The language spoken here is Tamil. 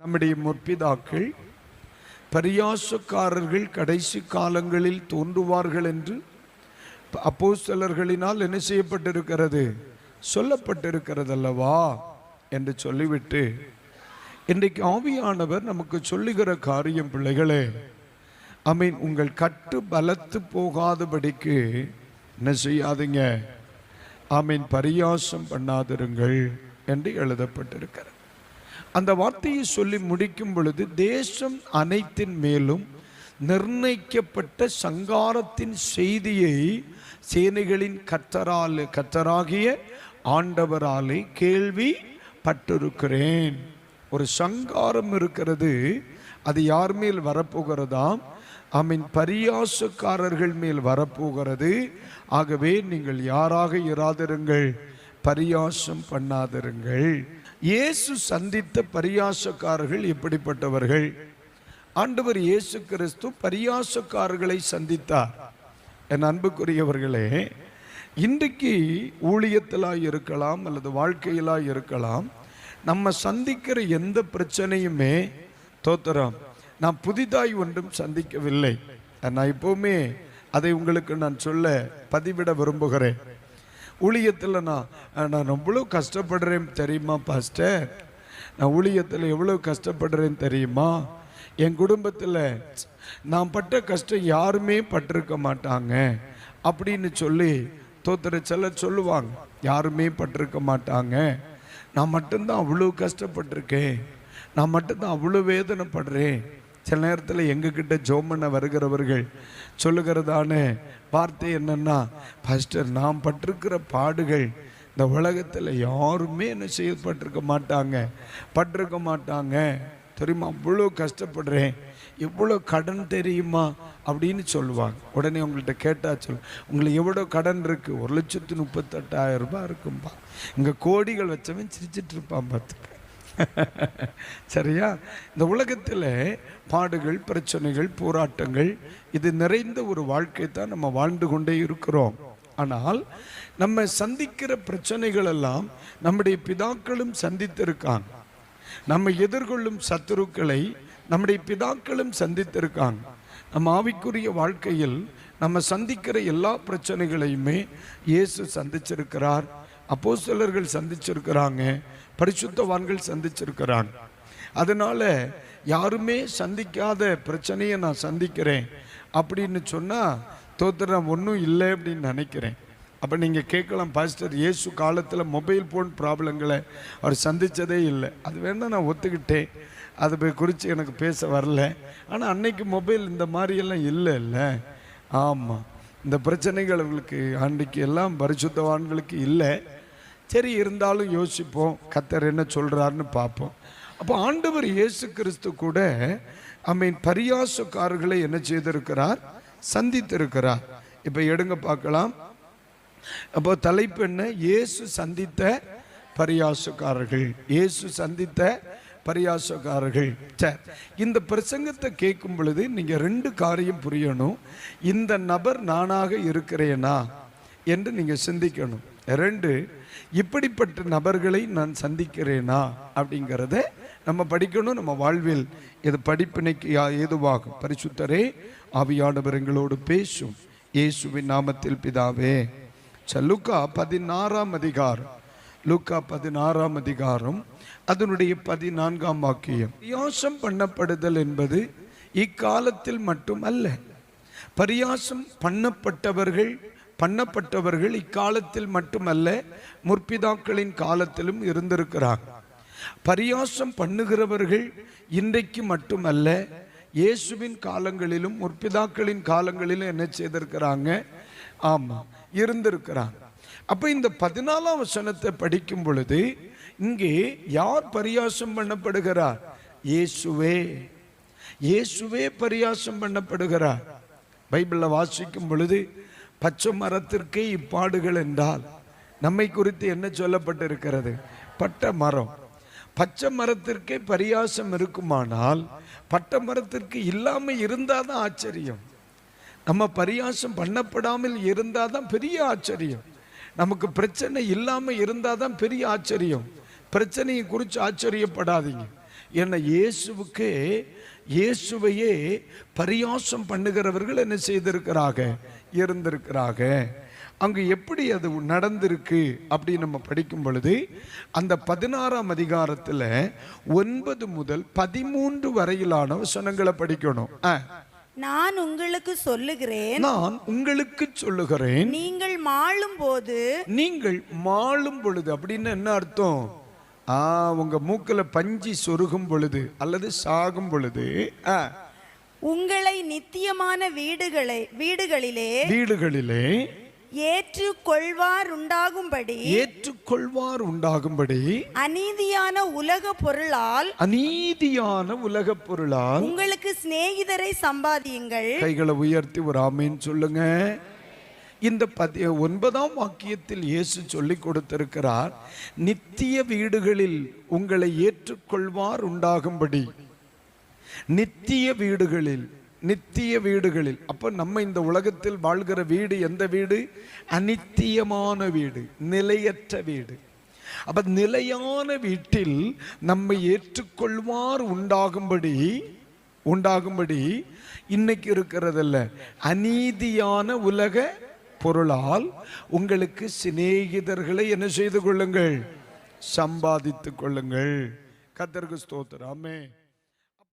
நம்முடைய முற்பிதாக்கள் பரியாசக்காரர்கள் கடைசி காலங்களில் தோன்றுவார்கள் என்று அப்போஸ்தலர்களினால் என்ன செய்யப்பட்டிருக்கிறது, சொல்லப்பட்டிருக்கிறது அல்லவா என்று சொல்லிவிட்டு இன்றைக்கு ஆவியானவர் நமக்கு சொல்லுகிற காரியம், பிள்ளைகளே, உங்கள் கட்டு பலத்து போகாதபடிக்கு என்ன செய்யாதீங்க, பரியாசம் பண்ணாதிருங்கள் என்று எழுதப்பட்டிருக்கிறது. அந்த வார்த்தையை சொல்லி முடிக்கும் பொழுது, தேசம் அனைத்தின் மேலும் நிர்ணயிக்கப்பட்ட சங்காரத்தின் செய்தியை சேனைகளின் கர்த்தராகிய ஆண்டவராலே கேள்விப்பட்டிருக்கிறேன். ஒரு சங்காரம் இருக்கிறது. அது யார் மேல் வரப்போகிறதாம்? பரியாசக்காரர்கள் மேல் வரப்போகிறது. ஆகவே நீங்கள் யாராக இராதிருங்கள், பரியாசம் பண்ணாதிருங்கள். இயேசு சந்தித்த பரியாசக்காரர்கள் எப்படிப்பட்டவர்கள்? ஆண்டவர் இயேசு கிறிஸ்து பரியாசக்காரர்களை சந்தித்தார். என் அன்புக்குரியவர்களே, இன்றைக்கு ஊழியத்திலாக இருக்கலாம் அல்லது வாழ்க்கையிலாக இருக்கலாம், நம்ம சந்திக்கிற எந்த பிரச்சனையுமே தோத்திரம் நான் புதிதாய் ஒன்றும் சந்திக்கவில்லை. நான் இப்போவுமே அதை உங்களுக்கு நான் சொல்ல பதிவிட விரும்புகிறேன். ஊழியத்தில் நான் எவ்வளோ கஷ்டப்படுறேன் தெரியுமா பாஸ்டர்? நான் ஊழியத்தில் எவ்வளோ கஷ்டப்படுறேன் தெரியுமா? என் குடும்பத்தில் நான் பட்ட கஷ்டம் யாருமே பட்டிருக்க மாட்டாங்க அப்படின்னு சொல்லி சிலர் சொல்லுவாங்க. யாருமே பட்டிருக்க மாட்டாங்க, நான் மட்டும்தான் அவ்வளோ கஷ்டப்பட்டிருக்கேன், நான் மட்டும்தான் அவ்வளோ வேதனைப்படுறேன். சில நேரத்தில் எங்ககிட்ட ஜோமனை வருகிறவர்கள் சொல்லுகிறதான வார்த்தை என்னன்னா, பாஸ்டர், நான் பட்டிருக்கிற பாடுகள் இந்த உலகத்தில் யாருமே என்ன செய்யப்பட்டிருக்க மாட்டாங்க தெரியுமா? அவ்வளோ கஷ்டப்படுறேன், எவ்வளோ கடன் தெரியுமா அப்படின்னு சொல்லுவாங்க. உடனே உங்கள்கிட்ட கேட்டால் உங்களுக்கு எவ்வளோ கடன் இருக்குது? 1,38,000 ரூபாய் இருக்கும்பா. இங்கே கோடிகள் வச்சவன் சிரிச்சிட்டு இருப்பான் பார்த்துக்க. சரியா? இந்த உலகத்தில் பாடுகள், பிரச்சனைகள், போராட்டங்கள் இது நிறைந்த ஒரு வாழ்க்கை தான் நம்ம வாழ்ந்து கொண்டே இருக்கிறோம். ஆனால் நம்ம சந்திக்கிற பிரச்சனைகள் எல்லாம் நம்முடைய பிதாக்களும் சந்தித்திருக்காங்க. நம்ம எதிர்கொள்ளும் சத்துருக்களை நம்முடைய பிதாக்களும் சந்தித்திருக்காங்க. நம்ம ஆவிக்குரிய வாழ்க்கையில் நம்ம சந்திக்கிற எல்லா பிரச்சனைகளையுமே இயேசு சந்திச்சிருக்கிறார், அப்போஸ்தலர்கள் சந்திச்சிருக்கிறாங்க, பரிசுத்தவான்கள் சந்திச்சிருக்கிறாங்க. அதனால யாருமே சந்திக்காத பிரச்சனையை நான் சந்திக்கிறேன் அப்படின்னு சொன்னால் தோத்திரம் ஒன்றும் இல்லை அப்படின்னு நினைக்கிறேன். அப்போ நீங்கள் கேட்கலாம், பாஸ்டர், இயேசு காலத்தில் மொபைல் ஃபோன் ப்ராப்ளங்களை அவர் சந்தித்ததே இல்லை. அது வேணால் நான் ஒத்துக்கிட்டேன், அதை குறித்து எனக்கு பேச வரல. ஆனால் அன்னைக்கு மொபைல் இந்த மாதிரியெல்லாம் இல்லை. ஆமாம், இந்த பிரச்சனைகள் அவங்களுக்கு அன்றைக்கு எல்லாம் பரிசுத்தவான்களுக்கு இல்லை. சரி, இருந்தாலும் யோசிப்போம், கர்த்தர் என்ன சொல்கிறாருன்னு பார்ப்போம். அப்போ ஆண்டவர் இயேசு கிறிஸ்து கூட பரியாசக்காரர்களை என்ன செய்திருக்கிறார்? சந்தித்திருக்கிறார். இப்போ எடுங்க பார்க்கலாம். அப்போ தலைப்பு என்ன? இயேசு சந்தித்த பரியாசக்காரர்கள். இயேசு சந்தித்த பரியாசக்காரர்கள். சரி, இந்த பிரசங்கத்தை கேட்கும் பொழுது நீங்கள் 2 காரியம் புரியணும். இந்த நபர் நானாக இருக்கிறேனா என்று நீங்கள் சிந்திக்கணும். 2, இப்படிப்பட்ட நபர்களை நான் சந்திக்கிறேனா அப்படிங்கிறத நம்ம படிக்கணும். நம்ம வாழ்வில் இது படிப்பினைக்கு ஏதுவாகும். பரிசுத்தரே, ஆவியானவர் எங்களோடு பேசும். இயேசுவின் நாமத்தில் பிதாவே. லூக்கா 16ஆம் அதிகாரம் அதனுடைய 14ஆம் வாக்கியம். பரியாசம் பண்ணப்படுதல் என்பது இக்காலத்தில் மட்டும் அல்ல. பரியாசம் பண்ணப்பட்டவர்கள் இக்காலத்தில் மட்டுமல்ல, முற்பிதாக்களின் காலத்திலும் இருந்திருக்கிறார். பரியாசம் பண்ணுகிறவர்கள் இன்றைக்கு மட்டுமல்ல, இயேசுவின் காலங்களிலும் முற்பிதாக்களின் காலங்களிலும் என்ன செய்திருக்கிறாங்க? ஆமாம், இருந்திருக்கிறாங்க. அப்போ இந்த 14ஆம் வசனத்தை படிக்கும் பொழுது இங்கே யார் பரியாசம் பண்ணப்படுகிறார்? இயேசுவே பரியாசம் பண்ணப்படுகிறார். பைபிளில் வாசிக்கும் பொழுது பச்சை மரத்திற்கே இப்பாடுகள் என்றால் நம்மை குறித்து என்ன சொல்லப்பட்டிருக்கிறது? பட்ட மரம். பச்சை மரத்திற்கே பரியாசம் இருக்குமானால் பட்ட மரத்திற்கு இல்லாமல் இருந்தால் தான் ஆச்சரியம். நம்ம பரியாசம் பண்ணப்படாமல் இருந்தால் தான் பெரிய ஆச்சரியம். நமக்கு பிரச்சனை இல்லாமல் இருந்தால் தான் பெரிய ஆச்சரியம். பிரச்சனையை குறித்து ஆச்சரியப்படாதீங்க. ஏன்னா இயேசுவையே பரியாசம் பண்ணுகிறவர்கள் என்ன செய்திருக்கிறாங்க, இருந்திருக்கிறாங்க. அங்கு எப்படி அது நடந்திருக்கு அப்படி நம்ம படிக்கும் பொழுது அந்த 16ஆம் அதிகாரத்தில் 9 முதல் 13 வரையிலான வசனங்களை படிக்கணும். நான் உங்களுக்கு சொல்லுகிறேன், நீங்கள் மாளும் பொழுது அப்படின்னு என்ன அர்த்தம்? உங்க மூக்குல பஞ்சி சொருகும் பொழுது அல்லது சாகும் பொழுது உங்களை நித்தியமான வீடுகளிலே ஏற்றுக்கொள்வார் உண்டாகும்படி அநீதியான உலக பொருளால் உங்களுக்கு சிநேகிதரை சம்பாதியுங்கள். கைகளை உயர்த்தி ஒரு ஆமேன் சொல்லுங்க. இந்த 9ஆம் வாக்கியத்தில் இயேசு சொல்லிக் கொடுத்திருக்கிறார், நித்திய வீடுகளில் உங்களை ஏற்றுக்கொள்வார் உண்டாகும்படி. நித்திய வீடுகளில் அப்ப நம்ம இந்த உலகத்தில் வாழ்கிற வீடு எந்த வீடு? அநித்தியமான வீடு, நிலையற்ற வீடு. அப்ப நிலையான வீட்டில் நம்மை ஏற்றுக்கொள்வார் உண்டாகும்படி இன்னைக்கு இருக்கிறதல்ல, அநீதியான உலக பொருளால் உங்களுக்கு சிநேகிதர்களை என்ன செய்து கொள்ளுங்கள், சம்பாதித்துக் கொள்ளுங்கள். கர்த்தருக்கு ஸ்தோத்திரம். ஆமென்.